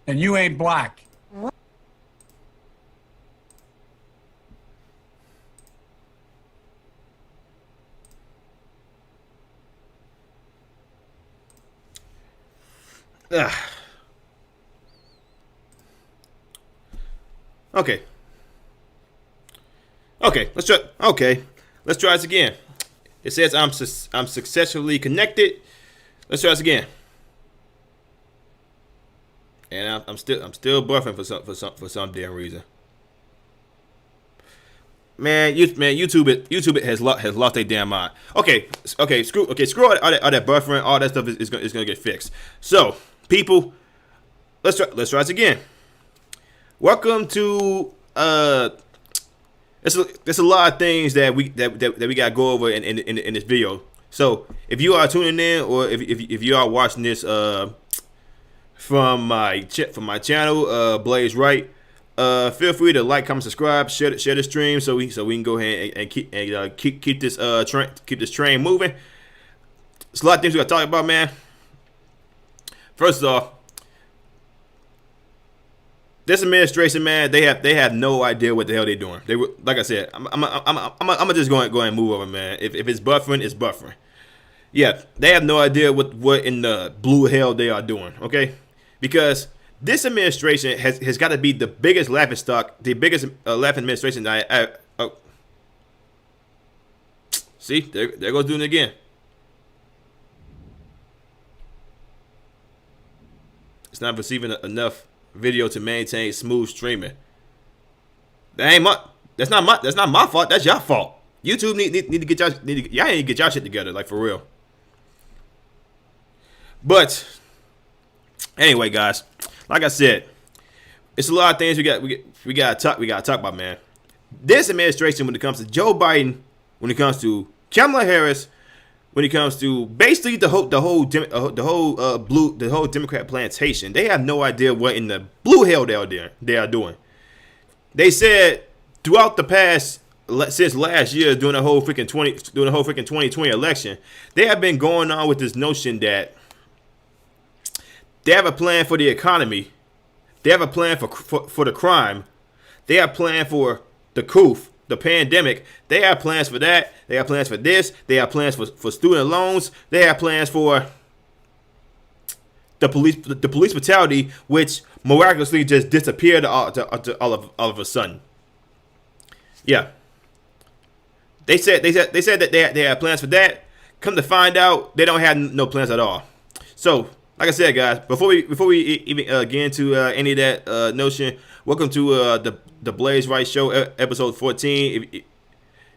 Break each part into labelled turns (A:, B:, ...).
A: and you ain't black.
B: Ugh. Okay. Let's try. Okay, let's try this again. It says I'm successfully connected. Let's try this again. And I'm still buffering for some damn reason. YouTube has lost their damn mind. Screw all that buffering, all that stuff is gonna get fixed. So people, let's try this again. Welcome to there's a lot of things that we gotta go over in this video. So if you are tuning in, or if you are watching this from my channel, Blaze Wright, feel free to like, comment, subscribe, share the stream, so we can go ahead and keep this train moving. There's a lot of things we gotta talk about, man. First off, this administration, man, they have no idea what the hell they're doing. They were, like I said, I'm just going and move over, man. If it's buffering, it's buffering. Yeah, they have no idea what in the blue hell they are doing. Okay, because this administration has got to be the biggest laughingstock, the biggest laughing administration that see, there goes doing it again. It's not receiving enough video to maintain smooth streaming. That's not my fault. That's your fault. YouTube need to get y'all need to get y'all shit together, like, for real. But anyway, guys, like I said, it's a lot of things we gotta talk about, man. This administration, when it comes to Joe Biden, when it comes to Kamala Harris, when it comes to basically the whole Democrat plantation, they have no idea what in the blue hell they are doing. They said throughout the past, since last year, during the whole freaking 2020 election, they have been going on with this notion that they have a plan for the economy, they have a plan for the crime, they have a plan for the coup, the pandemic. They have plans for that. They have plans for this. They have plans for student loans. They have plans for the police brutality, which miraculously just disappeared all of a sudden. Yeah. They said that they had plans for that. Come to find out, they don't have no plans at all. So, like I said, guys, before we even get into any of that notion, welcome to the Blaze Wright Show, episode 14.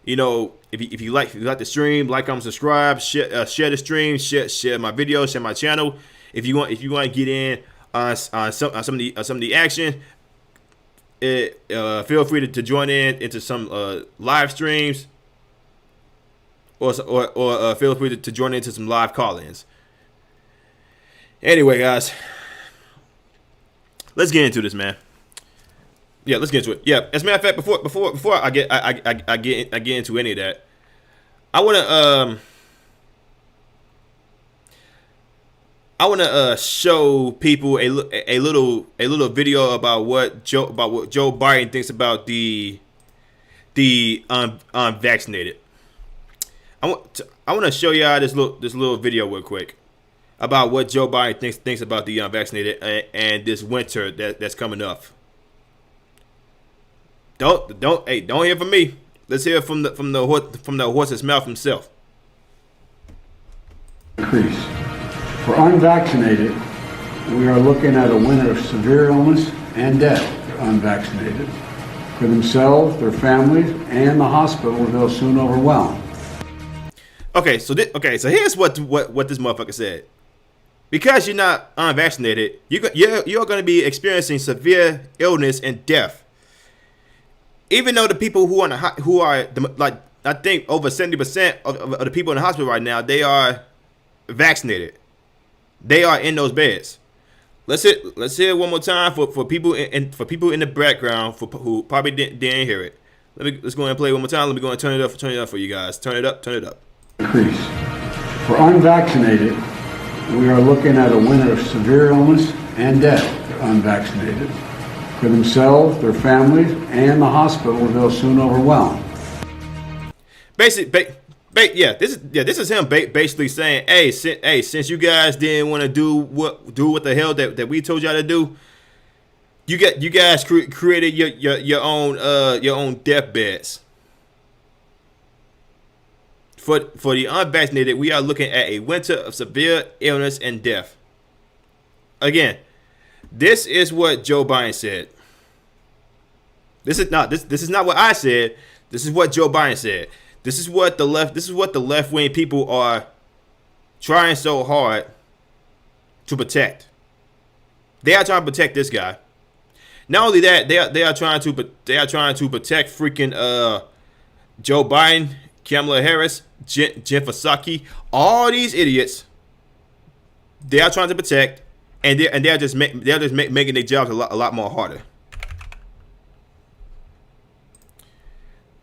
B: If you like the stream, like, comment, subscribe, share the stream, share my video, share my channel. If you want to get in on some of the action, feel free to join into some live streams, or feel free to join into some live call-ins. Anyway, guys, let's get into this, man. Yeah, let's get into it. Yeah, as a matter of fact, before I get into any of that, I wanna show people a little video about what Joe Biden thinks about the unvaccinated. I want to show y'all this little video real quick about what Joe Biden thinks about the unvaccinated and this winter that's coming up. Don't hear from me. Let's hear from the horse's mouth himself.
C: Increase. For unvaccinated, we are looking at a winter of severe illness and death for unvaccinated. For themselves, their families, and the hospital they'll soon overwhelm.
B: Okay, so here's what this motherfucker said. Because you're not unvaccinated, you're going to be experiencing severe illness and death. Even though the people who are I think over 70% of the people in the hospital right now, they are vaccinated. They are in those beds. Let's hear it one more time for people in the background who probably didn't hear it. Let's go ahead and play it one more time. Let me go and turn it up for you guys. Turn it up.
C: Increase. For unvaccinated, we are looking at a winter of severe illness and death for they're unvaccinated. For themselves, their families, and the hospitals they'll soon overwhelm.
B: Yeah, this is him basically saying, hey, since you guys didn't want to do what the hell that we told y'all to do, you guys created your own deathbeds. For the unvaccinated, we are looking at a winter of severe illness and death. Again, this is what Joe Biden said. This is not what I said. This is what Joe Biden said. This is what the left-wing people are trying so hard to protect. They are trying to protect this guy. Not only that, they are trying to protect freaking Joe Biden, Kamala Harris, Jen Psaki, all these idiots. They are trying to protect, and they're just making their jobs a lot more harder.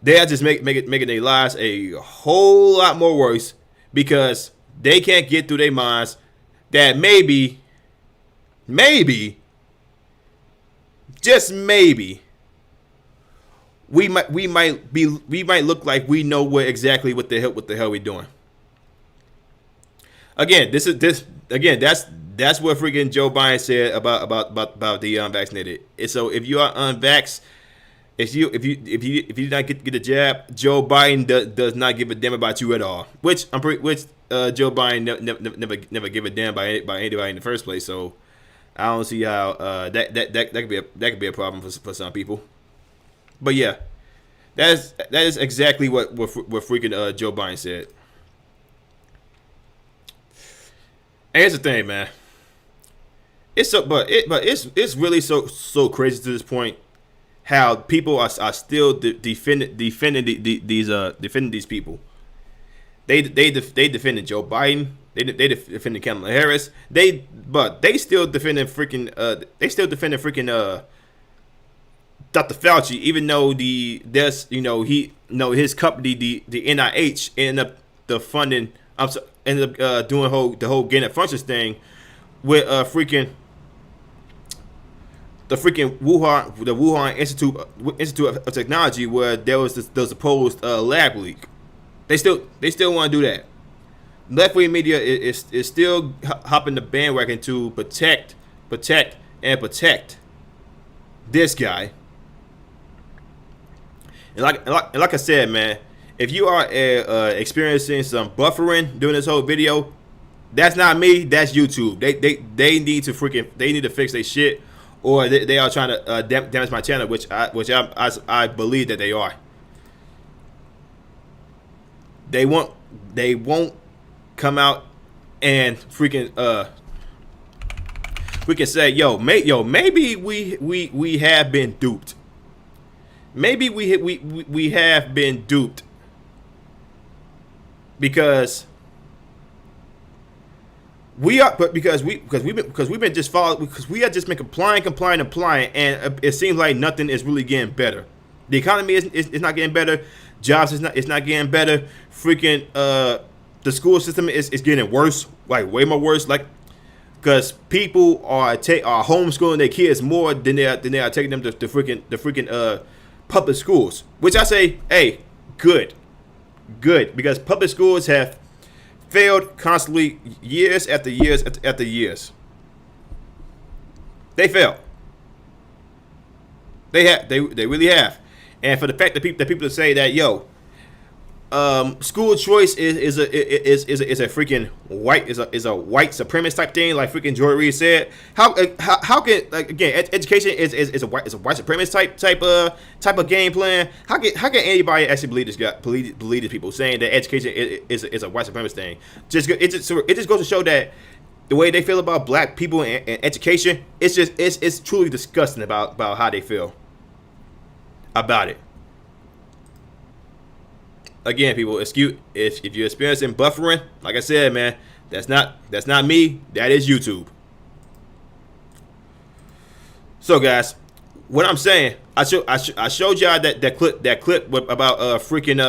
B: They are just making their lives a whole lot more worse because they can't get through their minds that maybe, just maybe, we might look like we know exactly what the hell we're doing. Again, that's what freaking Joe Biden said about the unvaccinated. And so if you are unvaxxed, if you did not get the jab, Joe Biden does not give a damn about you at all. Which Joe Biden never give a damn by anybody in the first place. So I don't see how that could be a problem for some people. But yeah, that is exactly what freaking Joe Biden said. And here's the thing, man. It's really so crazy to this point how people are still defending these people. They defended Joe Biden. They defended Kamala Harris. They still defending freaking Dr. Fauci, even though his company the NIH ended up doing the whole gain of functions thing with the Wuhan Institute of Technology, where there was the supposed lab leak. They still want to do that. Left-wing media is still hopping the bandwagon to protect this guy. And like I said, man, if you are experiencing some buffering during this whole video, that's not me. That's YouTube. They need to fix their shit, or they are trying to damage my channel, which I believe that they are. They won't come out and freaking we can say maybe we have been duped. Maybe we have been duped because we have just been complying, and it seems like nothing is really getting better. The economy is not getting better. Jobs is not getting better. Freaking the school system is getting worse, like way more worse. Like, because people are homeschooling their kids more than they are taking them to the freaking public schools. Which I say, hey, good, because public schools have failed constantly, years after years after years. They fail. They really have. And for the fact that people say that school choice is a freaking white white supremacist type thing, like freaking Joy Reid said. How can, like, again, education is a white supremacist type of game plan? How can anybody actually believe these people saying that education is a white supremacist thing? It just goes to show that the way they feel about black people and education, it's truly disgusting about how they feel about it. Again, people, if you're experiencing buffering, like I said, man, that's not me. That is YouTube. So, guys, what I'm saying, I showed y'all that clip about freaking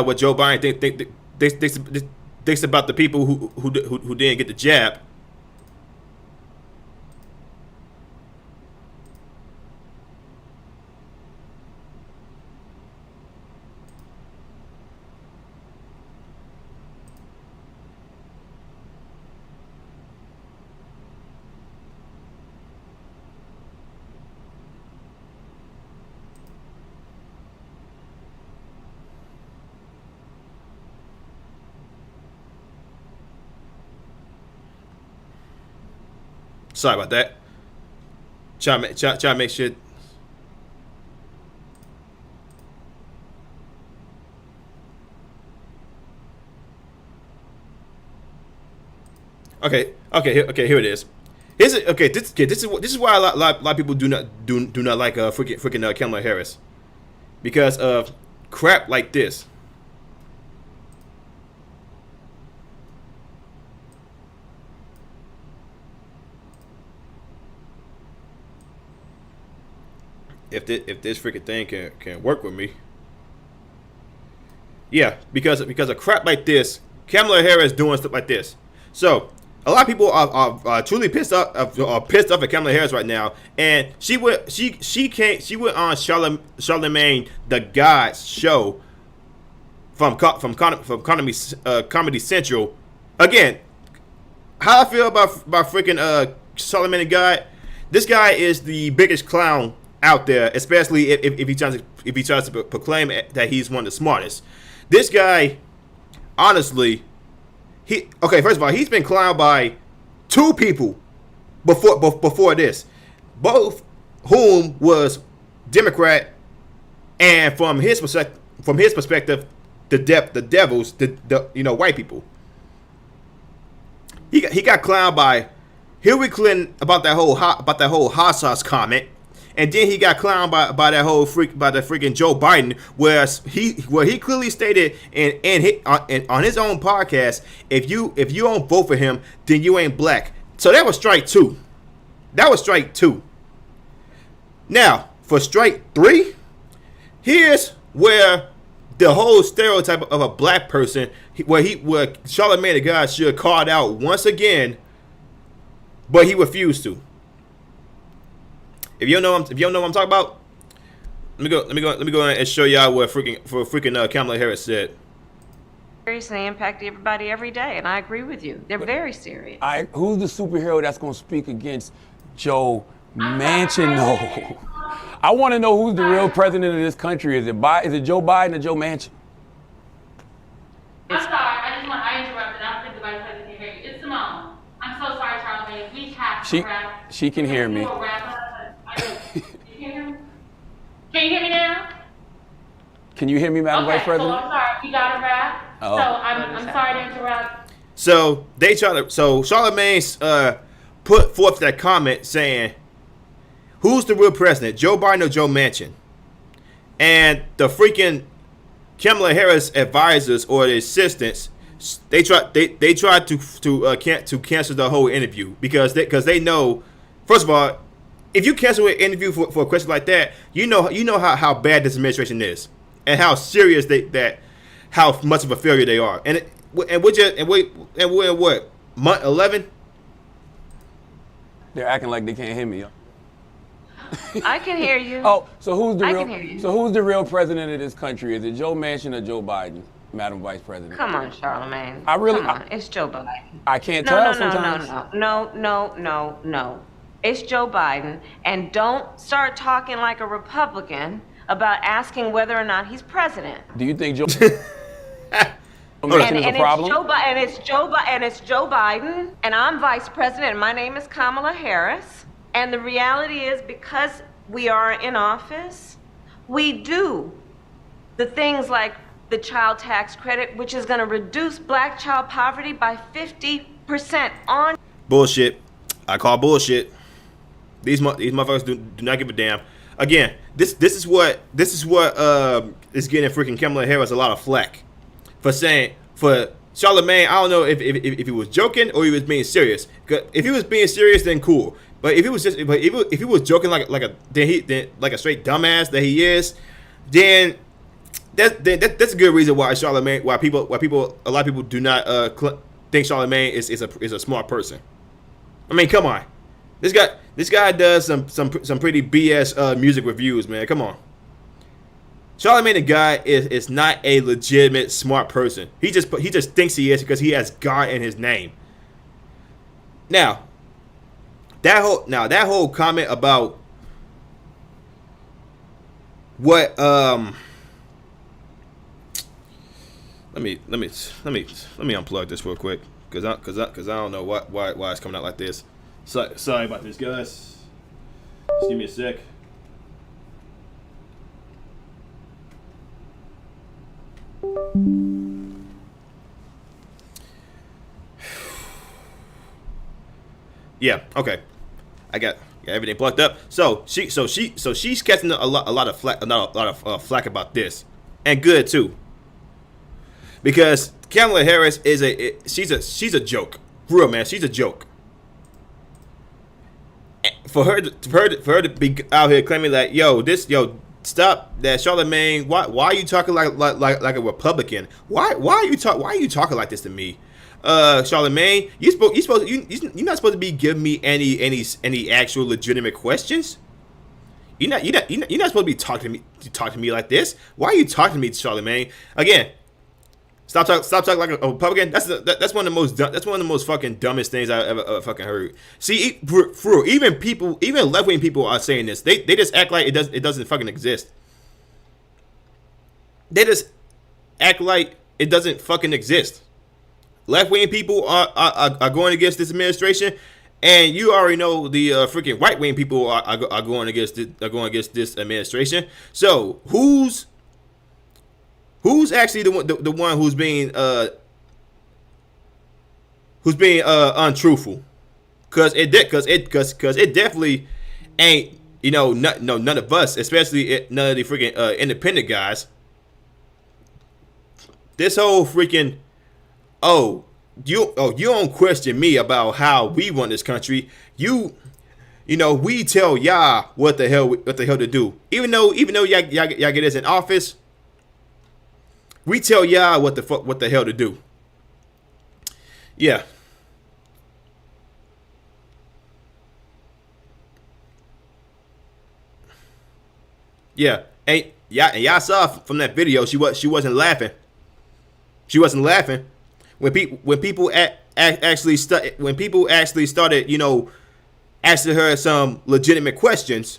B: what Joe Biden thinks about the people who didn't get the jab. Sorry about that. Try to make sure. Okay. Here it is. This is why a lot of people do not like freaking Kamala Harris, because of crap like this. If this freaking thing can work with me, yeah, because of crap like this, Kamala Harris doing stuff like this. So a lot of people are truly pissed off at Kamala Harris right now, and she went on Charlemagne the God's show from Comedy Central. Again, how I feel about freaking Charlemagne the God. This guy is the biggest clown out there, especially if he tries to proclaim that he's one of the smartest. This guy, honestly, first of all, he's been clowned by two people before this, both whom was Democrat, and from his perspective, the devils, the white people. He got clowned by Hillary Clinton about that whole hot sauce comment. And then he got clowned by the freaking Joe Biden, where he clearly stated on his own podcast, if you don't vote for him, then you ain't black. So that was strike two. Now for strike three, here's where the whole stereotype of a black person, where Charlemagne the God should have called out once again, but he refused to. If you don't know what I'm talking about, let me go and show y'all what freaking Kamala Harris said.
A: Serious, and they impact everybody every day, and I agree with you. They're very serious.
D: Who's the superhero that's going to speak against Joe Manchin? No. I want to know who's the real president of this country. Is it Joe Biden or Joe Manchin?
E: I'm sorry. I interrupted. I don't think the vice president can hear you. It's Simone. I'm so sorry, Charlamagne. We have to wrap.
D: She can hear me.
E: Can you hear me now?
D: Can you hear me, Madam Vice President?
E: So I'm sorry, we got to wrap.
D: Oh.
E: So I'm sorry to interrupt.
B: So Charlemagne put forth that comment saying, "Who's the real president, Joe Biden or Joe Manchin?" And the freaking Kamala Harris advisors or the assistants, they tried to cancel the whole interview because they know, first of all, if you cancel an interview for a question like that, you know how bad this administration is and how serious how much of a failure they are. And we're in what, month 11?
D: They're acting like they can't hear me.
A: I can hear you.
D: Oh, so who's the
A: I
D: real?
A: can hear you.
D: So who's the real president of this country? Is it Joe Manchin or Joe Biden, Madam Vice President?
A: Come on, Charlemagne. It's Joe Biden.
D: I can't tell sometimes.
A: No. It's Joe Biden, and don't start talking like a Republican about asking whether or not he's president.
D: Do you think Joe Manchin is a problem?
A: It's Joe Biden, and I'm vice president, and my name is Kamala Harris. And the reality is, because we are in office, we do the things like the child tax credit, which is going to reduce black child poverty by 50% on.
B: Bullshit. I call bullshit. These motherfuckers do not give a damn. Again, this is what is getting freaking Kamala Harris a lot of flack for Charlemagne. I don't know if he was joking or he was being serious. If he was being serious, then cool. But if he was joking like a straight dumbass that he is, then that's a good reason why a lot of people do not think Charlemagne is a smart person. I mean, come on, this guy does some pretty BS music reviews, man. Come on, Charlemagne the guy is not a legitimate smart person. He just thinks he is because he has God in his name. Now, that whole comment about what let me unplug this real quick because I don't know why it's coming out like this. Sorry about this, guys. Just give me a sec. Yeah, okay. I got everything plugged up. So she's catching a lot of flack about this, and good too. Because Kamala Harris she's a joke. For real, man, she's a joke. For her to be out here claiming like, stop that, Charlemagne. Why are you talking like a Republican? Why are you talking like this to me? Charlemagne, you're not supposed to be giving me any actual legitimate questions. You're not supposed to be talking to me like this. Why are you talking to me, Charlemagne? Again, stop talking like a Republican. That's one of the most fucking dumbest things I've ever fucking heard. See, even left wing people are saying this. They just act like it doesn't fucking exist. They just act like it doesn't fucking exist. Left wing people are going against this administration, and you already know the freaking right wing people are going against this administration. So who's actually the one who's being untruthful? Because it definitely ain't none of us, especially none of the freaking independent guys. This whole freaking you don't question me about how we run this country. We tell y'all what the hell to do. Even though y'all get us in office, we tell y'all what the hell to do. Yeah. Yeah. And y'all saw from that video she wasn't laughing. She wasn't laughing. When people actually started, asking her some legitimate questions,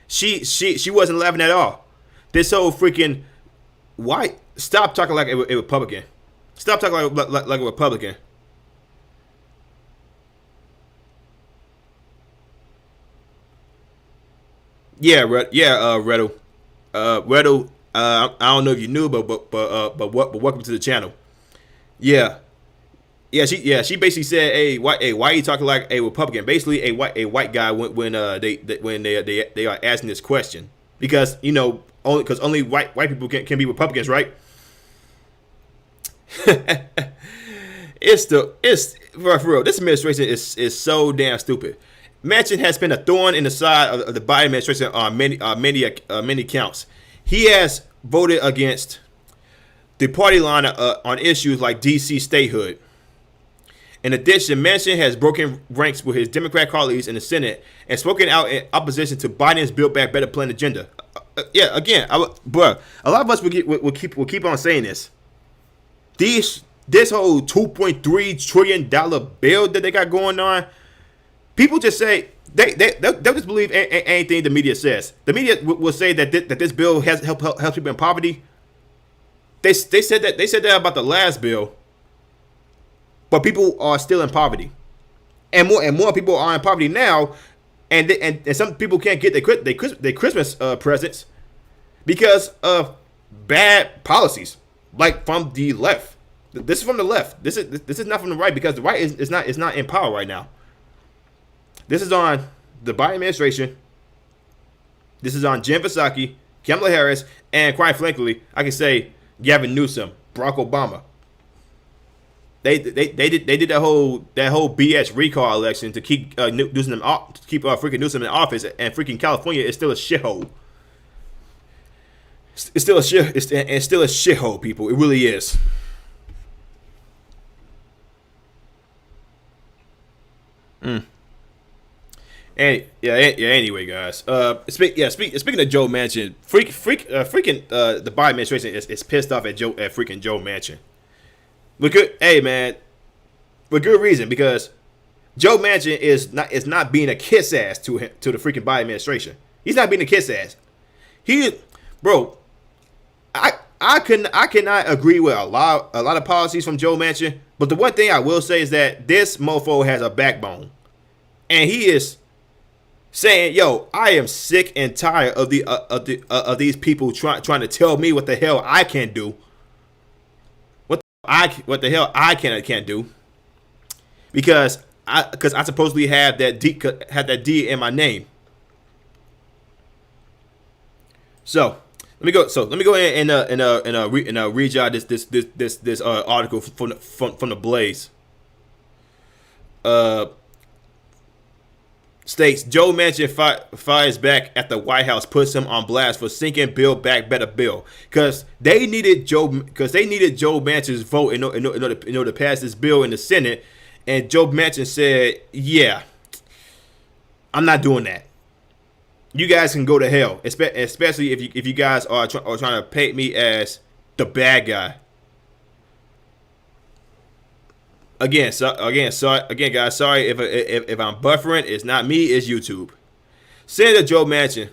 B: she wasn't laughing at all. This whole freaking stop talking like a Republican. Stop talking like a Republican. Yeah, Redo. Redo. I don't know if you knew, but welcome to the channel. Yeah. She basically said, "Hey, why are you talking like a Republican?" Basically, a white guy when they are asking this question because only white people can be Republicans, right? It's for real. This administration is so damn stupid. Manchin has been a thorn in the side of the Biden administration on many counts. He has voted against the party line on issues like D.C. statehood. In addition, Manchin has broken ranks with his Democrat colleagues in the Senate and spoken out in opposition to Biden's Build Back Better plan agenda. A lot of us will keep on saying this. This whole $2.3 trillion bill that they got going on, people just say they'll just believe anything the media says. The media will say that this bill helps people in poverty. They said that about the last bill, but people are still in poverty, and more people are in poverty now, and some people can't get their Christmas presents because of bad policies, like from the left. This is from the left. This is not from the right because the right is not in power right now. This is on the Biden administration. This is on Jen Psaki, Kamala Harris, and quite frankly, I can say Gavin Newsom, Barack Obama. They did that whole BS recall election to keep Newsom freaking Newsom in office, and freaking California is still a shithole. It's still a shit. It's still a shithole, people. It really is. And yeah. Anyway, guys. Speaking of Joe Manchin, the Biden administration is pissed off at freaking Joe Manchin. With good reason, because Joe Manchin is not being a kiss ass to the freaking Biden administration. He's not being a kiss ass. Bro, I cannot agree with a lot of policies from Joe Manchin, but the one thing I will say is that this mofo has a backbone, and he is saying, "Yo, I am sick and tired of these people trying to tell me what the hell I can do, what the hell I can't do, because I supposedly have that D in my name." So let me go in and read y'all this article from the Blaze. States Joe Manchin fires back at the White House, puts him on blast for sinking Build Back Better bill, because they needed Joe Manchin's vote in order to pass this bill in the Senate, and Joe Manchin said, "Yeah, I'm not doing that. You guys can go to hell, especially if you guys are trying to paint me as the bad guy." Again, guys, sorry if I'm buffering. It's not me, it's YouTube. Senator Joe Manchin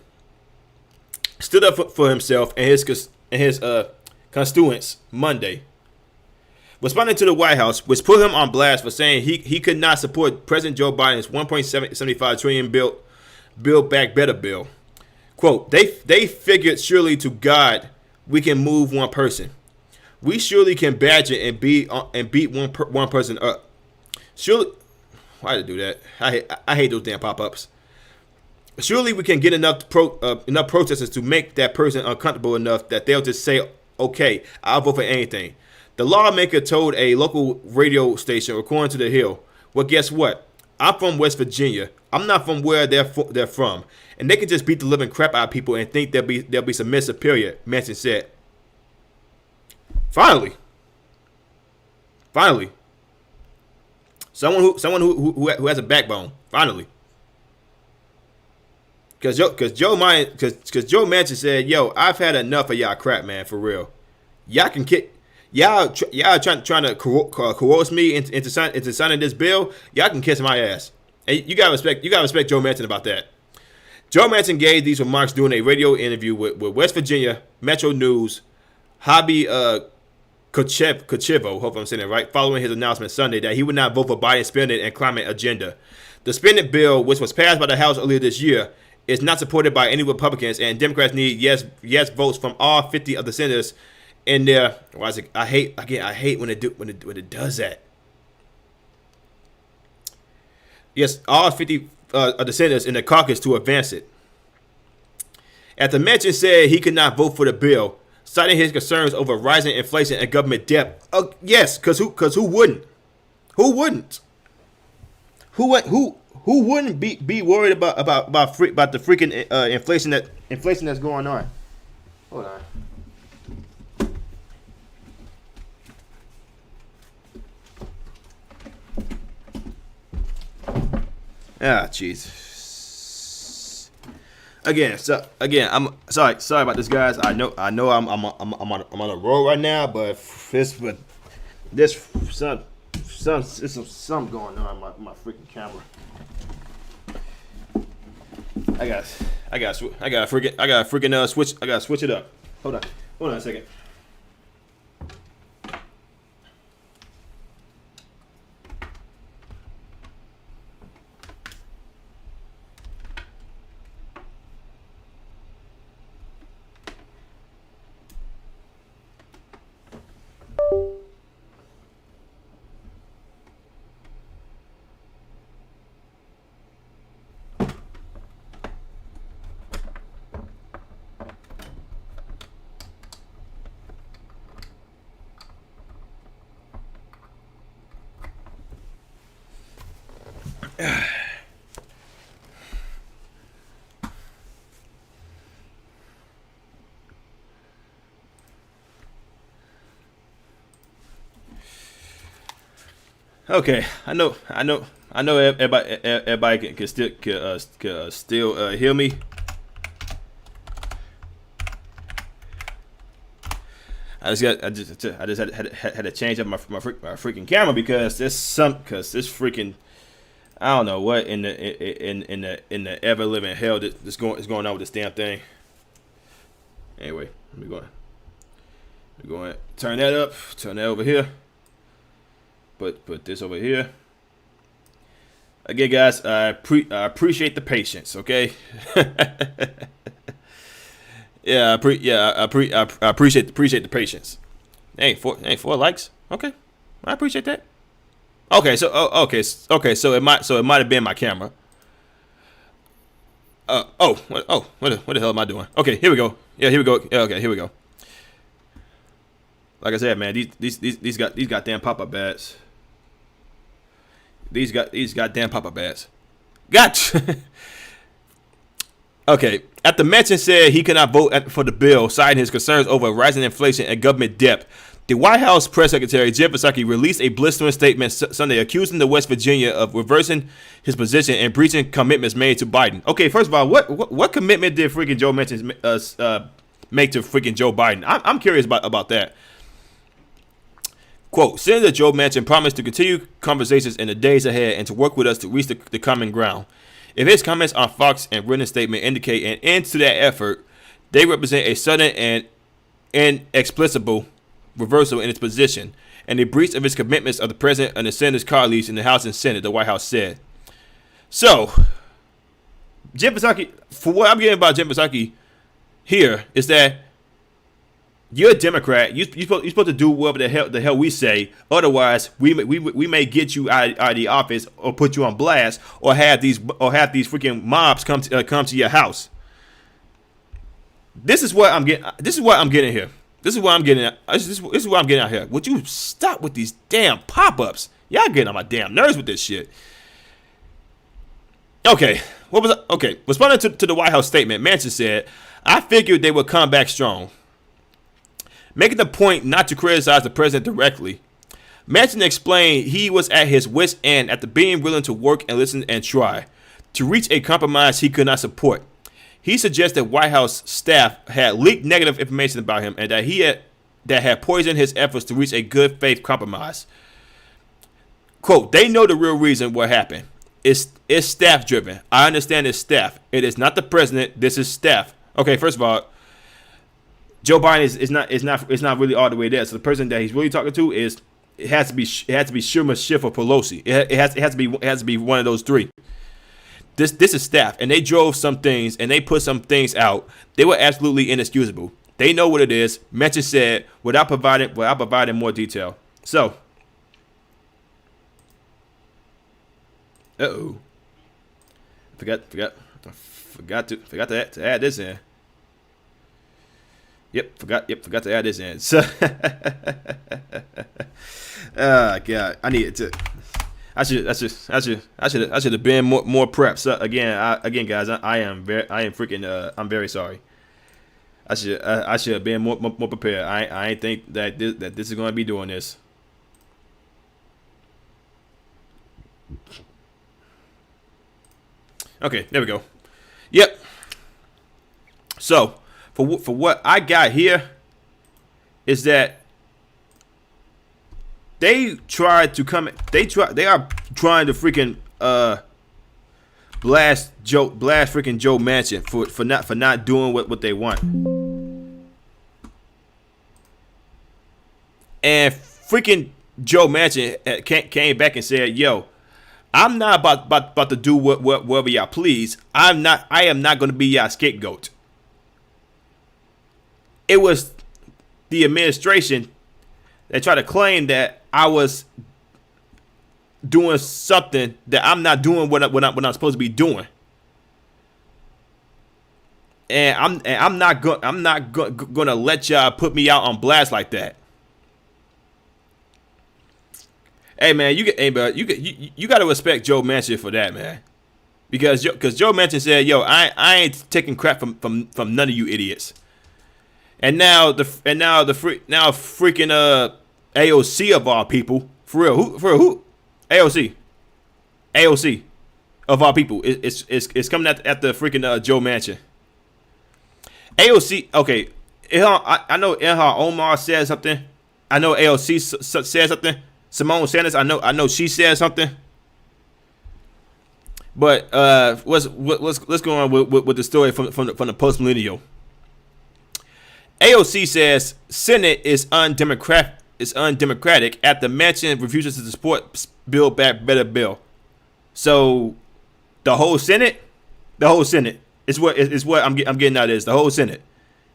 B: stood up for himself and his constituents Monday, responding to the White House, which put him on blast for saying he could not support President Joe Biden's $1.75 trillion Build Back Better bill. Quote, they figured surely to God we can move one person. We surely can badger and beat one person up. Surely, why did I do that? I hate those damn pop-ups. Surely we can get enough protesters to make that person uncomfortable enough that they'll just say, "Okay, I'll vote for anything." The lawmaker told a local radio station, according to The Hill, "Well, guess what? I'm from West Virginia. I'm not from where they're from, and they can just beat the living crap out of people and think they'll be submissive." Period. Manchin said. Finally, someone who has a backbone. Finally, because Joe Manchin said, "Yo, I've had enough of y'all crap, man. For real, y'all can kick." Y'all trying to coerce me into signing this bill. Y'all can kiss my ass. And you gotta respect Joe Manchin about that. Joe Manchin gave these remarks during a radio interview with West Virginia Metro News Hobby Kochevo, hope I'm saying it right, following his announcement Sunday that he would not vote for Biden's spending and climate agenda. The spending bill, which was passed by the House earlier this year, is not supported by any Republicans, and Democrats need yes votes from all 50 of the senators in there. I hate when it does that. Yes, all 50 of the senators in the caucus to advance it. After Manchin said he could not vote for the bill, citing his concerns over rising inflation and government debt. Yes, because who wouldn't? Who wouldn't? Who wouldn't be worried about the freaking inflation that's going on? Hold on. Ah, jeez. Again, I'm sorry about this, guys. I know I'm on a roll right now, but there's something going on with my freaking camera. I gotta freaking switch. I gotta switch it up. Hold on a second. Okay, I know. Everybody can still hear me. I just had to change up my freaking camera because this freaking, I don't know what in the ever living hell is going on with this damn thing. Anyway, we're going to turn that up, turn that over here. Put this over here. Again, guys, I appreciate the patience. Okay. I appreciate the patience. Hey, four likes. Okay, I appreciate that. Okay, so it might have been my camera. What the hell am I doing? Okay, here we go. Yeah, here we go. Yeah, okay, here we go. Like I said, man, these goddamn pop-up ads. These goddamn pop-up ads. Gotcha. Okay. After Manchin said he could not vote for the bill, citing his concerns over rising inflation and government debt, the White House press secretary Jen Psaki released a blistering statement Sunday accusing the West Virginia of reversing his position and breaching commitments made to Biden. Okay, first of all, what commitment did freaking Joe Manchin make to freaking Joe Biden? I'm curious about that. Quote, Senator Joe Manchin promised to continue conversations in the days ahead and to work with us to reach the common ground. If his comments on Fox and written statement indicate an end to that effort, they represent a sudden and inexplicable reversal in its position and a breach of his commitments of the president and the senator's colleagues in the House and Senate, the White House said. So, Jen Psaki, for what I'm getting about Jen Psaki here is that you're a Democrat. You're supposed to do whatever the hell we say. Otherwise, we may get you out of the office or put you on blast or have these freaking mobs come to your house. This is what I'm getting. This is what I'm getting here. This is what I'm getting at. This is what I'm getting out here. Would you stop with these damn pop-ups? Y'all getting on my damn nerves with this shit. Okay, responding to the White House statement, Manchin said, "I figured they would come back strong." Making the point not to criticize the president directly, Manchin explained he was at his wit's end after being willing to work and listen and try to reach a compromise he could not support. He suggested White House staff had leaked negative information about him and that had poisoned his efforts to reach a good faith compromise. Quote, they know the real reason what happened. It's staff driven. I understand it's staff. It is not the president. This is staff. Okay, first of all, Joe Biden is not really all the way there. So the person that he's really talking to it has to be Schumer, Schiff, or Pelosi. It has to be one of those three. This is staff, and they drove some things and they put some things out. They were absolutely inexcusable. They know what it is. Manchin said without providing more detail. So, forgot to add this in. Yep, forgot to add this in. So, God, I needed to. I should have been more prepped. So again, guys, I'm very sorry. I should have been more prepared. I ain't think that this is going to be doing this. Okay, there we go. Yep. So, for what I got here is that they are trying to freaking blast freaking Joe Manchin for not doing what they want. And freaking Joe Manchin came back and said, "Yo, I'm not about to do whatever y'all please. I am not going to be y'all scapegoat." It was the administration that tried to claim that I was doing something that I'm not doing what I'm supposed to be doing, and I'm not gonna let y'all put me out on blast like that. Hey man, you got to respect Joe Manchin for that, man, because Joe Manchin said, "Yo, I ain't taking crap from none of you idiots." And now freaking AOC of all people, for real, who AOC. AOC. Of all people. It's coming at the freaking Joe Manchin. AOC, okay. I know Ilhan Omar said something. I know AOC said something. Simone Sanders, I know she said something. But let's go on with the story from the post millennial. AOC says Senate is undemocratic after Manchin refuses to support Build Back Better bill. So the whole Senate is what I'm getting out of this. The whole Senate,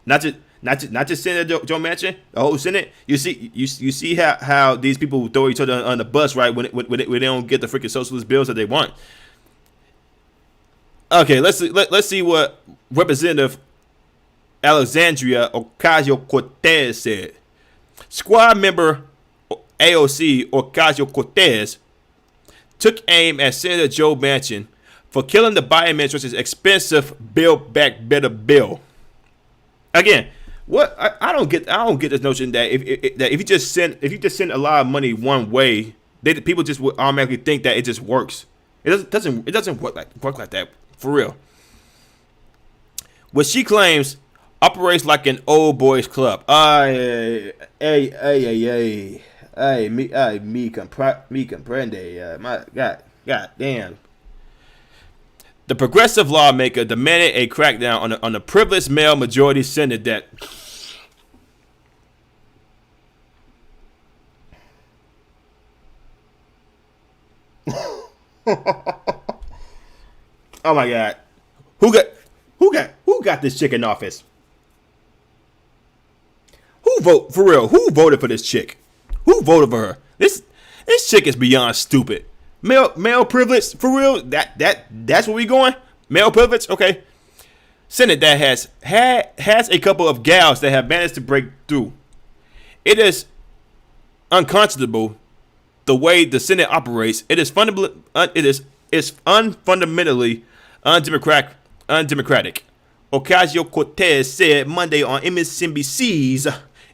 B: not just Senator Joe Manchin. The whole Senate. You see how these people throw each other on the bus, right? When they don't get the freaking socialist bills that they want. Okay, let's see what Representative Alexandria Ocasio-Cortez said. Squad member AOC Ocasio-Cortez took aim at Senator Joe Manchin for killing the Biden administration's expensive Build Back Better bill. Again, what I don't get this notion that if you just send a lot of money one way, people just would automatically think that it just works. It doesn't work like that for real. What she claims operates like an old boys club. Me comprende. My God damn. The progressive lawmaker demanded a crackdown on the privileged male majority Senate that. Oh my God. Who got this chick in office? Who voted for this chick? Who voted for her? This chick is beyond stupid. Male privilege, for real? That's where we going? Male privilege? Okay. Senate that has a couple of gals that have managed to break through. It is unconscionable the way the Senate operates. It's fundamentally undemocratic. Ocasio-Cortez said Monday on MSNBC's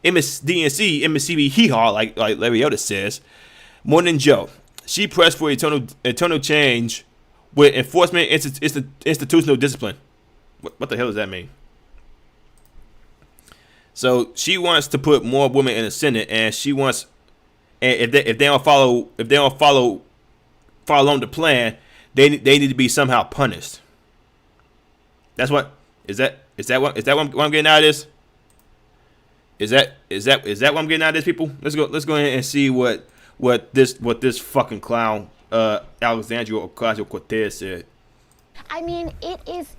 B: MSDNC Hee Haw, like Larry Elder says, Morning Joe. She pressed for eternal change with enforcement institutional discipline. What the hell does that mean? So she wants to put more women in the Senate, and she wants, and if they don't follow on the plan, they need to be somehow punished. That's what is that what I'm getting out of this? Is that what I'm getting out of this, people? Let's go ahead and see what this fucking clown Alexandria Ocasio-Cortez said.
F: I mean, it is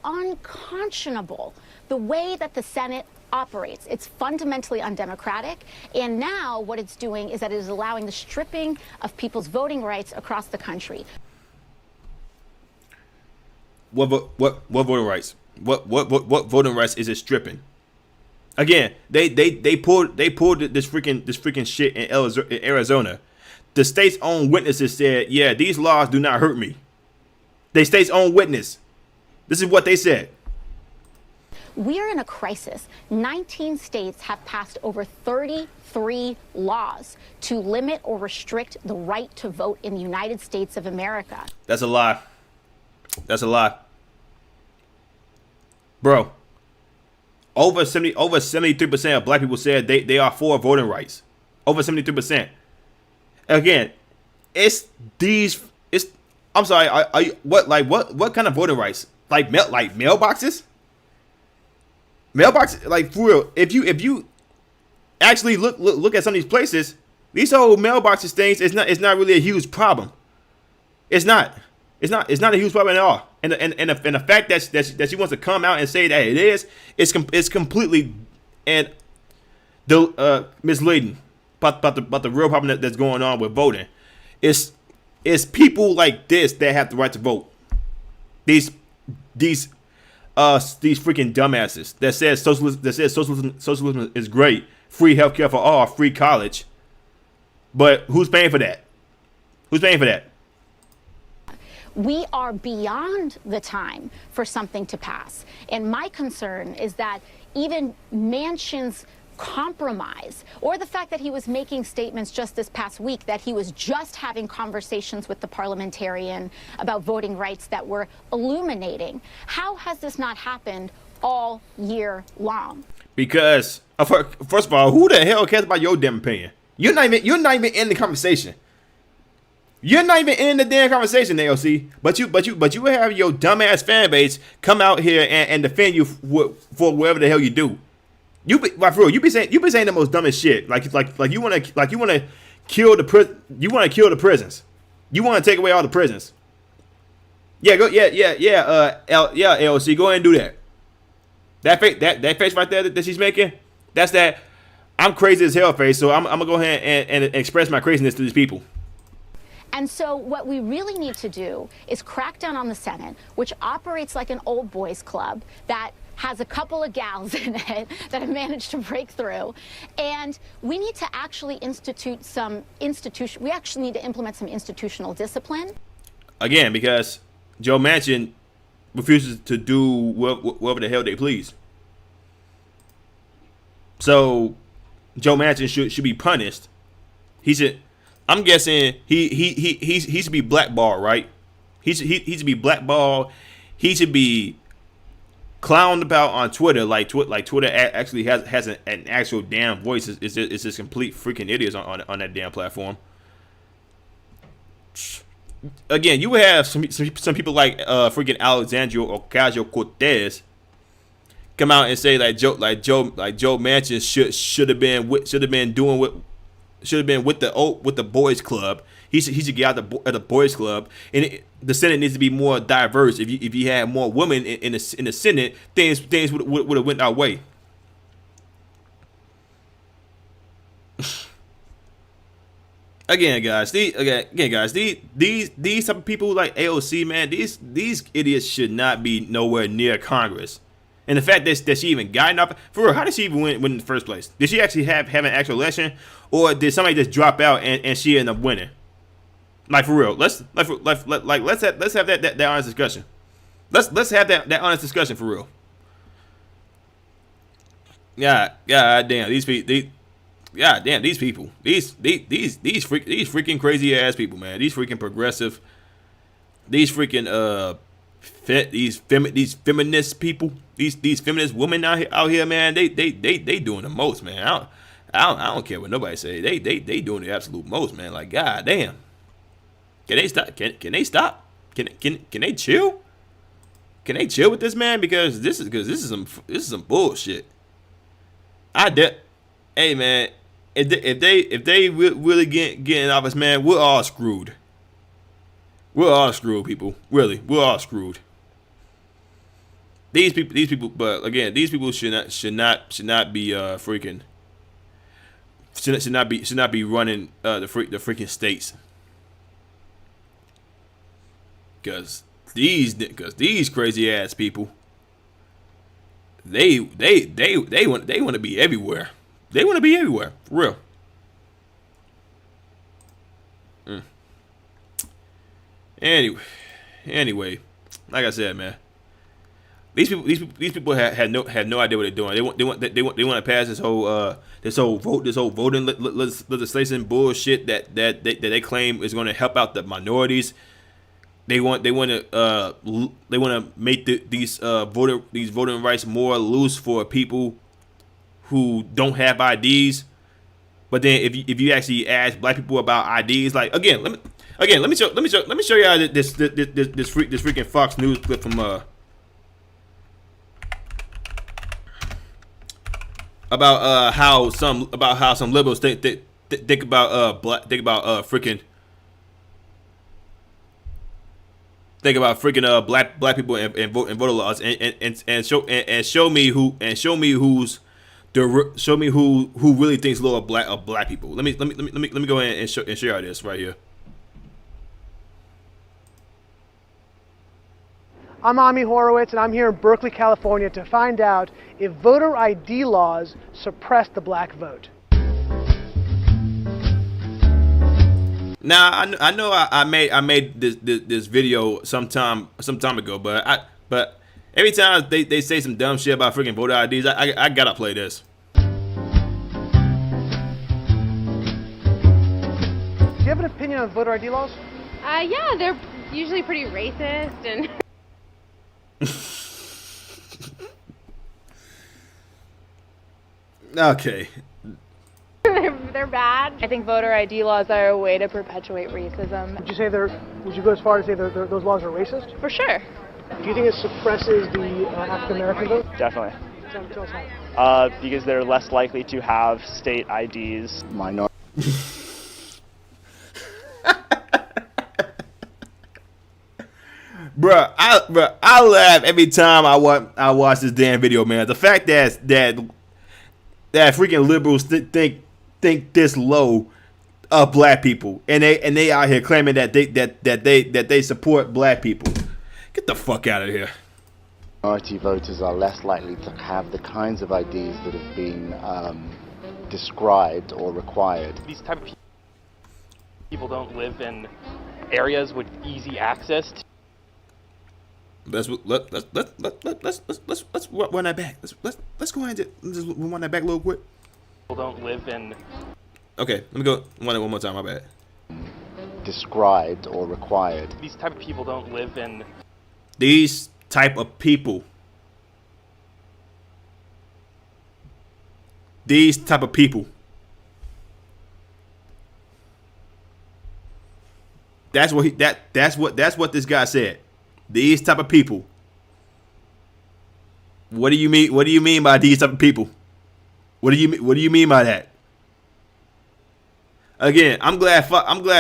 F: unconscionable the way that the Senate operates. It's fundamentally undemocratic, and now what it's doing is that it is allowing the stripping of people's voting rights across the country.
B: What voting rights? What voting rights is it stripping? Again, they pulled this freaking shit in Arizona. The state's own witnesses said, yeah, these laws do not hurt me. The state's own witness. This is what they said.
F: We are in a crisis. 19 states have passed over 33 laws to limit or restrict the right to vote in the United States of America.
B: That's a lie. That's a lie. Bro, over 73% of black people said they are for voting rights. Over 73%. Again, I'm sorry, what kind of voting rights? Like mailboxes? Mailboxes, like for real. If you actually look at some of these places, these whole mailboxes things it's not really a huge problem. It's not a huge problem at all. And the fact that she wants to come out and say that it is, it's completely misleading about the real problem that's going on with voting. It's people like this that have the right to vote. These freaking dumbasses that says socialism is great, free healthcare for all, free college. But who's paying for that? Who's paying for that?
F: We are beyond the time for something to pass. And my concern is that even Manchin's compromise, or the fact that he was making statements just this past week that he was just having conversations with the parliamentarian about voting rights that were illuminating. How has this not happened all year long?
B: Because first of all, who the hell cares about your damn opinion? You're not even in the conversation. You're not even in the damn conversation, AOC. But you will have your dumbass fan base come out here and defend you for whatever the hell you do. You be saying the most dumbest shit. Like you wanna kill the prisons. You wanna take away all the prisons. Yeah, LC, go ahead and do that. That face right there that she's making, that's that I'm crazy as hell face. So I'm gonna go ahead and express my craziness to these people.
F: And so what we really need to do is crack down on the Senate, which operates like an old boys club that has a couple of gals in it that have managed to break through. And we need to actually implement some institutional discipline. Again,
B: because Joe Manchin refuses to do whatever the hell they please. So Joe Manchin should be punished. I'm guessing he should be blackballed, right? He should be blackballed. He should be clowned about on Twitter, like Twitter actually has an actual damn voice. It's just complete freaking idiots on that damn platform. Again, you have some people like freaking Alexandria Ocasio-Cortez come out and say Joe Manchin should have been with the boys club. He should get out of the boys club, and the Senate needs to be more diverse. If you had more women in the Senate, things would have went our way. Again, guys, these type of people like AOC, man, these idiots should not be nowhere near Congress. And the fact that she even got enough, for real, how did she even win in the first place? Did she actually have an actual election, or did somebody just drop out and she ended up winning? Like, for real, let's have that honest discussion. Let's have that honest discussion for real. God damn, these people. These freaking crazy ass people, man. These freaking progressive, these freaking these feminist people, these feminist women out here, man. They doing the most, man. I don't care what nobody say. They doing the absolute most, man. Like, god damn. Can they stop? Can they stop? Can they chill? Can they chill with this, man? Because this is some bullshit. Hey, man. If they really get in office, man, we're all screwed. We're all screwed, people. Really, we're all screwed. These people. But again, these people should not be freaking. Should not be running the freaking states. Because these crazy ass people. They want to be everywhere. They want to be everywhere, for real. Anyway, like I said, man, these people had no idea what they're doing. They want to pass this whole voting legislation bullshit that they claim is going to help out the minorities. They want to make these voting rights more loose for people who don't have IDs. But then if you actually ask black people about IDs, like let me show y'all this freaking Fox News clip from about how some liberals think about black people and voter laws and show me who really thinks low of black people. Let me go ahead and show y'all this right here.
G: I'm Ami Horowitz, and I'm here in Berkeley, California to find out if voter ID laws suppress the black vote.
B: Now I know I made this video some time ago, but every time they say some dumb shit about freaking voter IDs, I gotta play this.
G: you have an opinion on voter ID laws?
H: Yeah, they're usually pretty racist and.
B: Okay.
H: They're bad.
I: I think voter ID laws are a way to perpetuate racism.
G: Would you go as far as say those laws are racist?
I: For sure.
G: Do you think it suppresses the African American vote?
J: Definitely.
G: Tell us how.
J: Because they're less likely to have state IDs.
C: Minority.
B: Bruh, I laugh every time I watch this damn video, man. The fact that freaking liberals think this low of black people, and they out here claiming that they support black people. Get the fuck out of here.
K: Minority voters are less likely to have the kinds of IDs that have been described or required.
J: These type of people don't live in areas with easy access to.
B: Let's run that back. Let's go ahead and just run that back a little quick.
J: People don't live in.
B: Okay, let me go one more time. My bad.
K: Described or required.
J: These type of people don't live in.
B: These type of people. These type of people. That's what this guy said. These type of people. What do you mean? What do you mean by these type of people? What do you mean by that? Again, I'm glad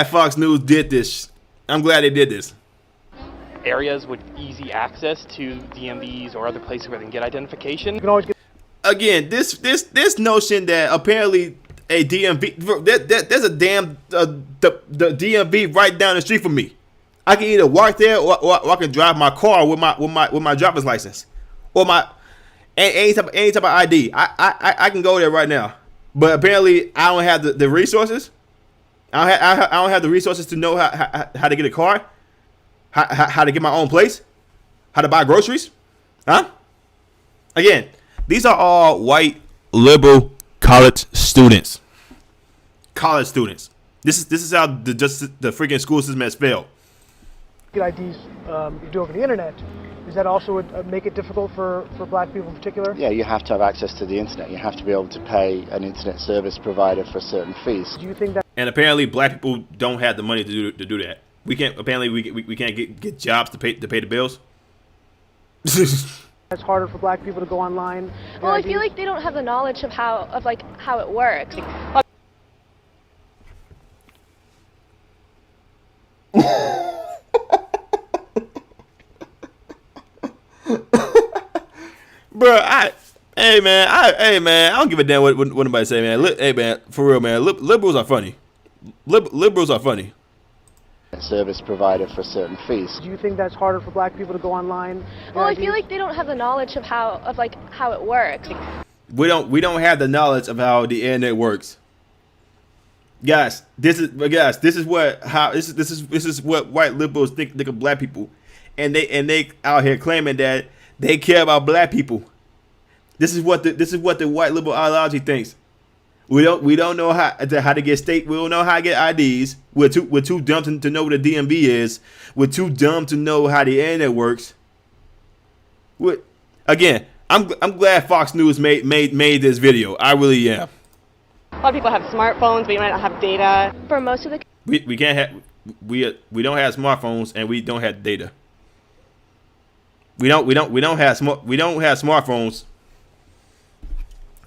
B: Fox News did this. I'm glad they did this.
J: Areas with easy access to DMVs or other places where they can get identification.
G: You can always get.
B: Again, this notion that apparently a DMV there's a damn the DMV right down the street from me. I can either walk there or I can drive my car with my driver's license or my any type of ID. I can go there right now. But apparently I don't have the resources. I don't have the resources to know how to get a car, how to get my own place, how to buy groceries. Huh? Again, these are all white liberal college students. College students. This is how the freaking school system has failed.
G: Get IDs you do over the internet. Does that also would make it difficult for black people in particular?
K: Yeah, you have to have access to the internet. You have to be able to pay an internet service provider for certain fees.
G: Do you think that?
B: And apparently, black people don't have the money to do that. We can't. Apparently, we can't get jobs to pay the bills.
G: It's harder for black people to go online.
I: Well, I feel like they don't have the knowledge of how it works.
B: Bro, hey man, I don't give a damn what nobody say, man. Hey man, for real, man. Liberals are funny. Liberals are funny.
K: Service provider for certain fees.
G: Do you think that's harder for black people to go online?
I: Well, I feel like they don't have the knowledge of how it works.
B: We don't have the knowledge of how the internet works. Guys, this is what white liberals think of black people, and they out here claiming that they care about black people. This is what the white liberal ideology thinks. We don't know how to get state. We don't know how to get IDs. We're too dumb to know what a DMV is. We're too dumb to know how the internet works. Again, I'm glad Fox News made this video. I really am.
I: A lot of people have smartphones, but you might not have data. For most of the
B: we can't have we don't have smartphones and we don't have data. We don't have smartphones.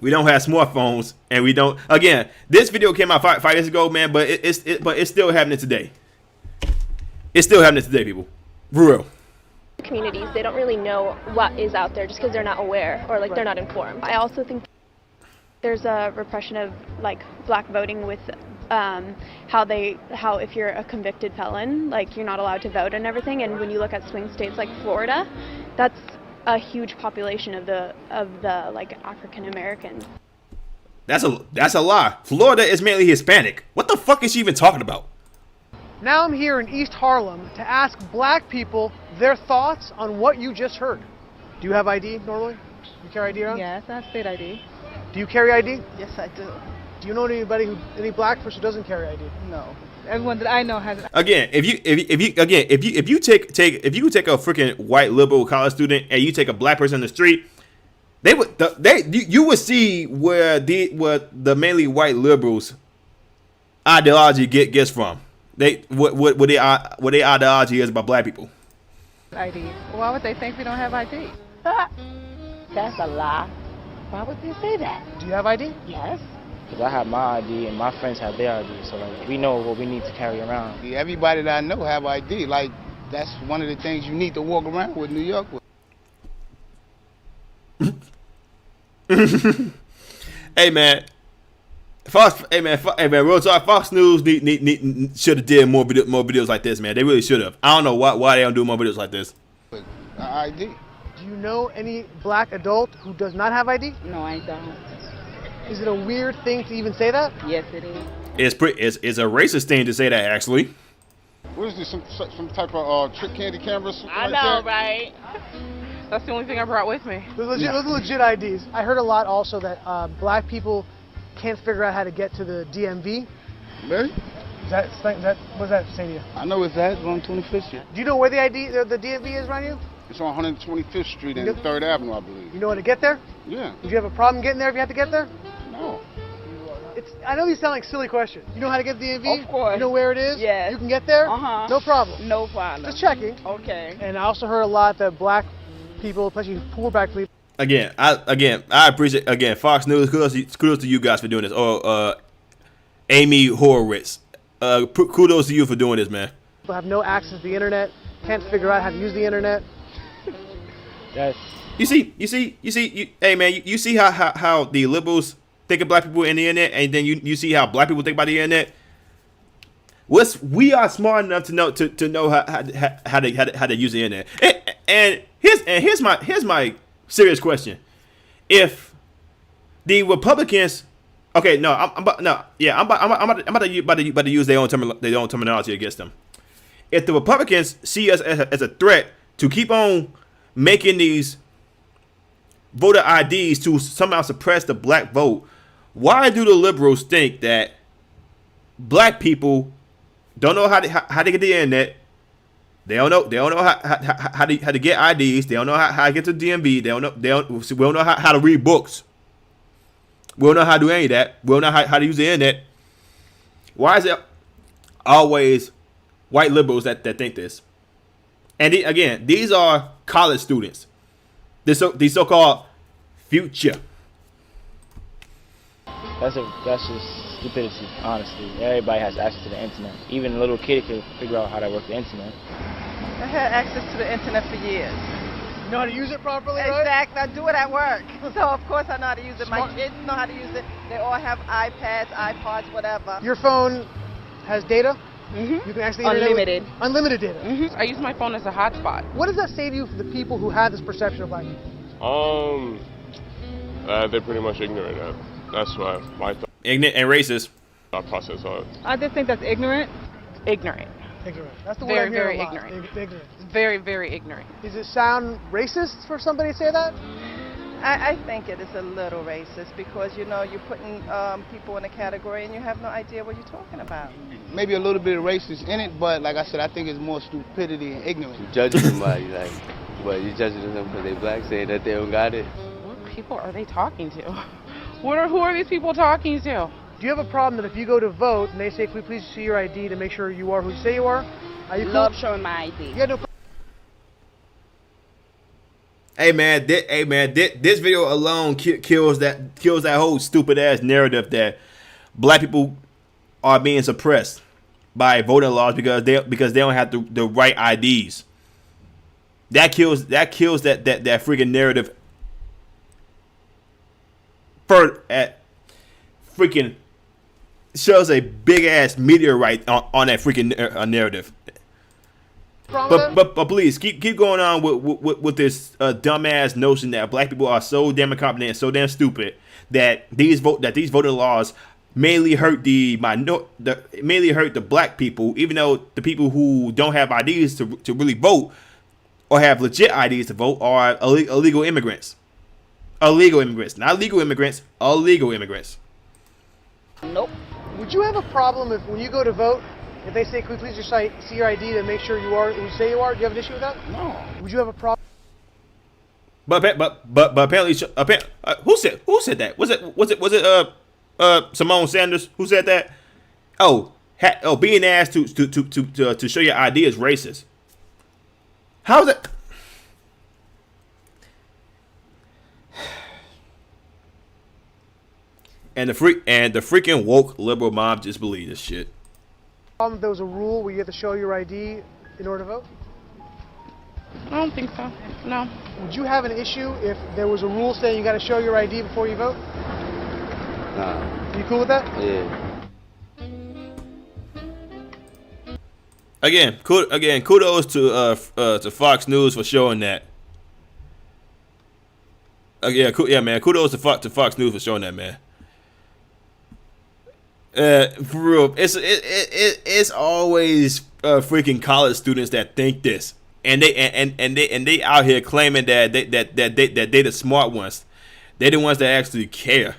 B: We don't have smartphones, and we don't. Again, this video came out 5 years ago, man, but it's still happening today. It's still happening today, people. For real.
I: communities, they don't really know what is out there just because they're not aware or they're not informed. I also think there's a repression of black voting with how if you're a convicted felon, you're not allowed to vote and everything. And when you look at swing states like Florida, that's a huge population of the African Americans.
B: That's a lie. Florida is mainly Hispanic. What the fuck is she even talking about?
G: Now I'm here in East Harlem to ask black people their thoughts on what you just heard. Do you have ID normally? You carry ID around?
L: Yes, I have state ID.
G: Do you carry ID?
L: Yes, I do.
G: Do you know any black person who doesn't carry ID?
L: No. Everyone that I know has.
B: Again, if you take a freaking white liberal college student and you take a black person in the street, you would see where the mainly white liberals ideology gets from. What their ideology is about black people.
L: ID. Why would they think we don't have ID?
M: That's a lie. Why would they say that?
G: Do you have ID?
M: Yes.
N: Because I have my ID and my friends have their ID, so like we know what we need to carry around.
O: Everybody that I know have ID. Like that's one of the things you need to walk around with New York with.
B: Hey man, real talk. Fox News should have did more videos like this, man. They really should have. I don't know why they don't do more videos like this.
O: ID.
G: Do you know any black adult who does not have ID?
M: No, I don't.
G: Is it a weird thing to even say that?
M: Yes, it is.
B: It's a racist thing to say that, actually.
O: What is this? Some type of trick candy camera?
M: I know, right?
L: That's the only thing I brought with me.
G: Those are legit IDs. I heard a lot also that black people can't figure out how to get to the DMV.
O: Really?
G: What does that say to you?
O: I know it's that. It's on 25th Street.
G: Do you know where the DMV is around you?
O: It's on 125th Street and 3rd Avenue, I believe.
G: You know how to get there?
O: Yeah.
G: Would you have a problem getting there if you had to get there?
O: No.
G: I know these sound like silly questions. You know how to get to the DMV?
M: Of course.
G: You know where it is?
M: Yes.
G: You can get there?
M: Uh-huh.
G: No problem.
M: No problem.
G: Just checking.
M: Okay.
G: And I also heard a lot that black people, especially poor black people.
B: I appreciate Fox News. Kudos to you guys for doing this. Or Amy Horowitz. Kudos to you for doing this, man.
G: People have no access to the internet, can't figure out how to use the internet.
N: Yes.
B: You see, hey man, you see how the liberals think of black people in the internet, and then you see how black people think about the internet. We are smart enough to know how to use the internet. And here's my serious question: if the Republicans, okay, no, I'm about to use their own terminology against them. If the Republicans see us as a threat to keep on making these voter IDs to somehow suppress the black vote, why do the liberals think that black people don't know how to get the internet? They don't know how to get IDs. They don't know how to get to DMV. We don't know how to read books. We don't know how to do any of that. We don't know how to use the internet. Why is it always white liberals that think this? And again, these are college students. These so-called future.
N: That's just stupidity, honestly. Everybody has access to the internet. Even a little kid can figure out how to work the internet.
L: I had access to the internet for years.
G: You know how to use it properly, right?
L: Exactly. I do it at work. So, of course, I know how to use it. My kids know how to use it. They all have iPads, iPods, whatever.
G: Your phone has data?
L: Mm-hmm.
G: You can actually
L: unlimited
G: data.
L: Mm-hmm. I use my phone as a hotspot.
G: What does that say to you for the people who have this perception of black people?
P: They're pretty much ignorant. That's why my
B: ignorant and racist.
P: Process of.
L: I just think that's ignorant. Ignorant.
G: That's the word
L: very,
G: I hear
L: very ignorant.
G: Ignorant.
L: Very, very ignorant.
G: Does it sound racist for somebody to say that?
Q: I think it is a little racist because, you know, you're putting people in a category and you have no idea what you're talking about.
O: Maybe a little bit of racist in it, but like I said, I think it's more stupidity and ignorance.
R: You judge somebody, like, what, you judging them because they black, saying that they don't got it?
L: What people are they talking to? Who are these people talking to?
G: Do you have a problem that if you go to vote and they say, can we please see your ID to make sure you are who you say you are you
M: love showing my ID.
G: Yeah, no.
B: Hey man, this video alone kills that whole stupid ass narrative that black people are being suppressed by voting laws because they don't have the right IDs. That kills that freaking narrative. At freaking shows a big ass meteorite on that freaking narrative. But please keep going on with this dumbass notion that black people are so damn incompetent and so damn stupid that these voting laws mainly hurt the black people, even though the people who don't have IDs to really vote or have legit IDs to vote are illegal immigrants. Illegal immigrants, not legal immigrants, illegal immigrants.
M: Nope.
G: Would you have a problem if when you go to vote If they say, "Can we please just see your ID to make sure you are who you say you are?" Do you have an issue with that?
D: No.
G: Would you have a problem?
B: But apparently, who said that? Was it Simone Sanders who said that? Being asked to show your ID is racist. How's that? And the freaking woke liberal mob just believe this shit.
G: If there was a rule where you have to show your ID in order to vote?
H: I don't think so. No.
G: Would you have an issue if there was a rule saying you got to show your ID before you vote?
R: Nah.
G: Are you cool with that?
R: Yeah.
B: Again, kudos to Fox News for showing that. Yeah, man. Kudos to Fox News for showing that, man. For real, it's always freaking college students that think this, and they out here claiming that they the smart ones. They the ones that actually care.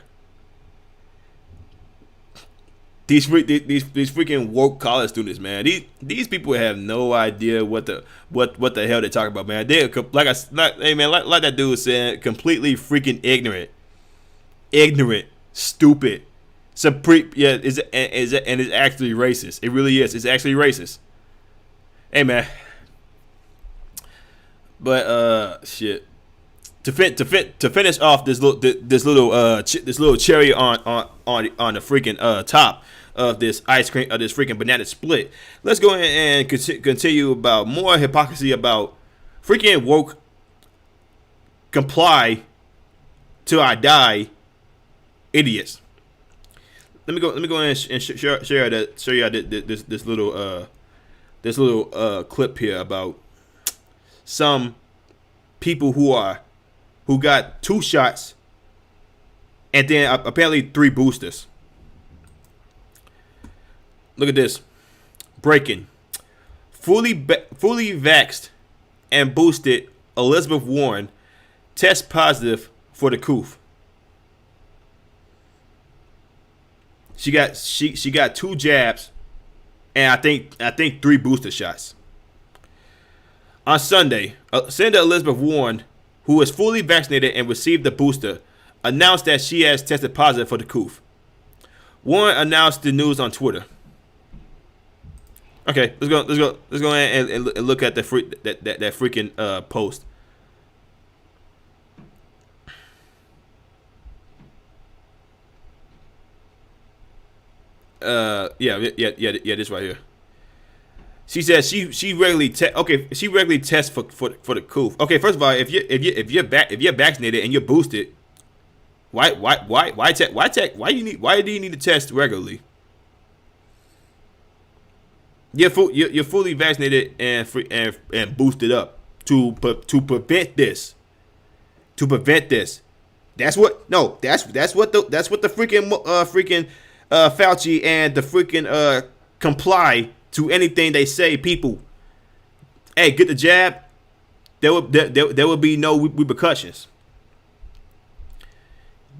B: These freaking woke college students, man. These people have no idea what the hell they talking about, man. They're like that dude said, completely freaking ignorant, stupid. It's actually racist. It really is. It's actually racist. Hey, man. But shit. To finish off this little cherry on the freaking top of this ice cream, of this freaking banana split, let's go ahead and continue about more hypocrisy about freaking woke comply till I die idiots. Let me go ahead and show you this little clip here about some people who got 2 shots and then apparently 3 boosters. Look at this. Breaking. Fully vaxxed and boosted Elizabeth Warren tests positive for the coof. She got 2 jabs and I think 3 booster shots. On Sunday, Senator Elizabeth Warren, who is fully vaccinated and received the booster, announced that she has tested positive for the coof. Warren announced the news on Twitter. Okay, let's go ahead and look at that freaking post. This right here. She says she regularly tests for the coof. Okay, first of all, if you're vaccinated and you're boosted, why do you need to test regularly? You're fully vaccinated and boosted up to prevent this. To prevent this. That's what the freaking Fauci and the freaking comply to anything they say. People, hey, get the jab. There will be no repercussions.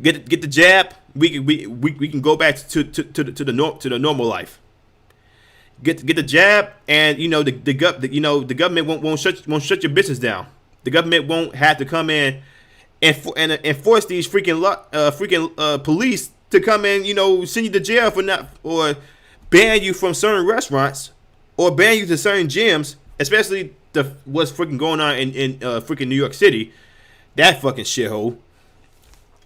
B: Get the jab. We can go back to the normal life. Get the jab, and the government won't shut your business down. The government won't have to come in and enforce these freaking police to come in, send you to jail or ban you from certain restaurants or ban you to certain gyms, especially what's freaking going on in freaking New York City. That fucking shithole.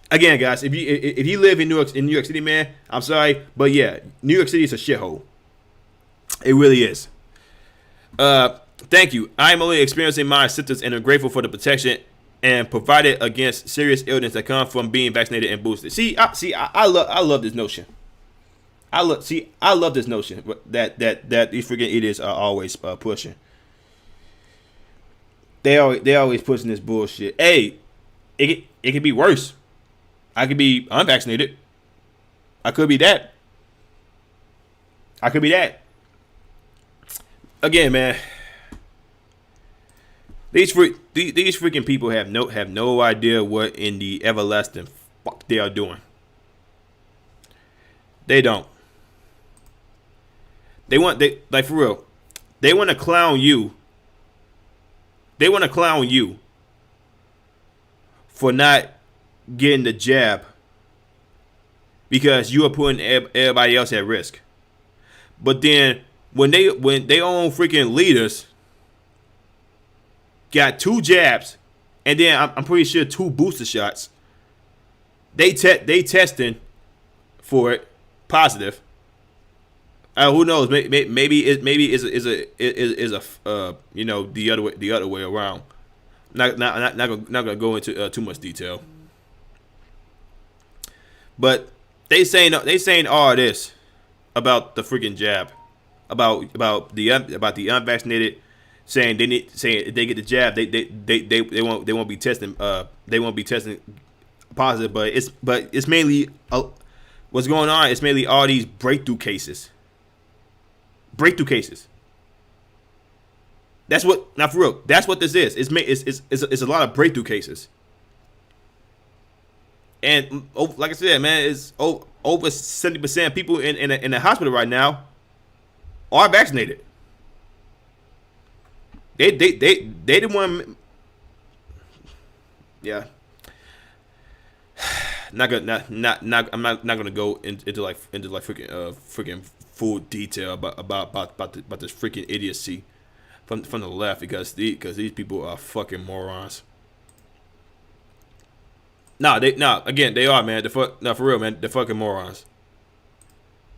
B: Again, guys, if you live in New York City, man, I'm sorry, but yeah, New York City is a shithole. It really is. Thank you. I am only experiencing my symptoms and am grateful for the protection and provided against serious illness that come from being vaccinated and boosted. I love this notion. I love this notion that these freaking idiots are always pushing. They always pushing this bullshit. Hey, it could be worse. I could be unvaccinated. I could be that. Again, man. These freaking people have no idea what in the everlasting fuck they are doing. They don't. they like for real. They want to clown you. They want to clown you for not getting the jab because you are putting everybody else at risk. But then when they own freaking leaders got 2 jabs and then I'm pretty sure 2 booster shots, they testing for it positive. Who knows? Maybe is a you know, the other way around. Not gonna go into too much detail. But they saying all this about the freaking jab, about the unvaccinated, saying if they get the jab they won't be testing positive. But it's mainly what's going on. It's mainly all these breakthrough cases. That's what, not for real. That's what this is. It's a lot of breakthrough cases. And like I said, man, it's over 70% of people in the hospital right now are vaccinated. They the one. Yeah. I'm not gonna go into freaking full detail about this freaking idiocy from the left because these people are fucking morons. Again, they are, man. For real, man. They're fucking morons.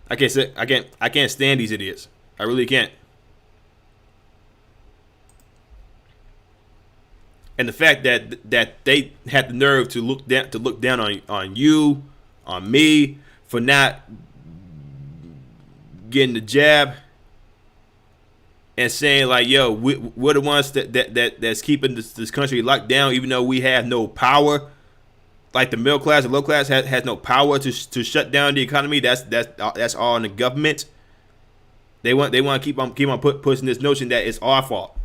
B: I can't stand these idiots. I really can't. And the fact that they had the nerve to look down on you, on me, for not getting the jab, and saying like, "Yo, we're the ones that's keeping this country locked down, even though we have no power." Like the middle class, the low class has no power to shut down the economy. That's all in the government. They want to keep on pushing this notion that it's our fault.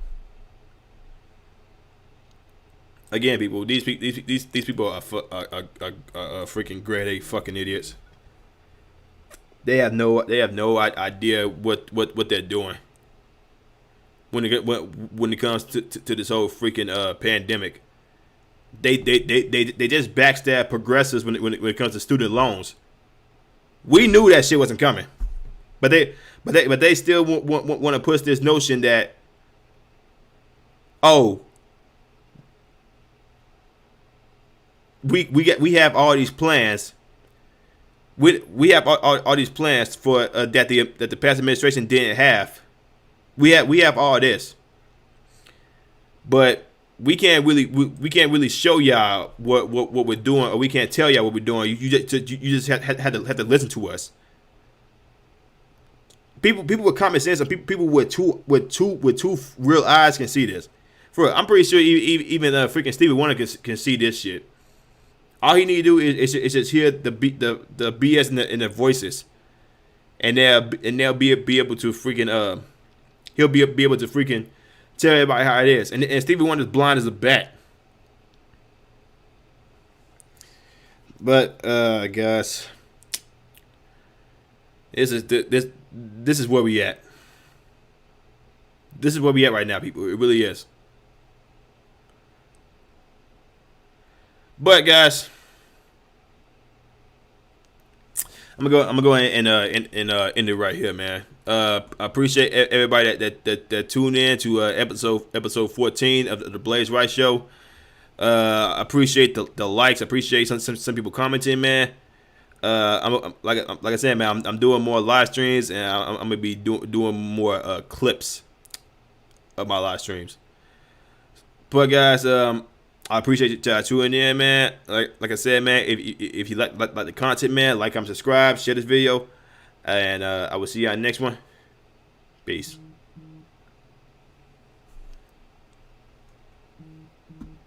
B: Again, people, these people are freaking grade A fucking idiots. They have no idea what they're doing when it comes to this whole freaking pandemic. They just backstab progressives when it comes to student loans. We knew that shit wasn't coming, but they still want to push this notion that, oh, we have all these plans. We have all these plans for that the past administration didn't have. We have all this, but we can't really show y'all what we're doing, or we can't tell y'all what we're doing. You just have to listen to us. People with common sense, or people with two real eyes can see this. For real, I'm pretty sure even freaking Stevie Wonder can see this shit. All he need to do is just hear the BS in the voices, and they'll be able to freaking he'll be able to freaking tell everybody how it is. And Stevie Wonder's blind as a bat. But guys, this is where we at. This is where we at right now, people. It really is. But guys, I'm gonna go and end it right here, man. I appreciate everybody that tuned in to episode 14 of the Blaze Wright Show. I appreciate the likes. I appreciate some people commenting, man. I'm like I said, man. I'm doing more live streams, and I'm gonna be doing more clips of my live streams. But guys, I appreciate you tuning in, man. Like I said, man, if you like the content, man, like, comment, subscribe, share this video, and I will see you on the next one. Peace.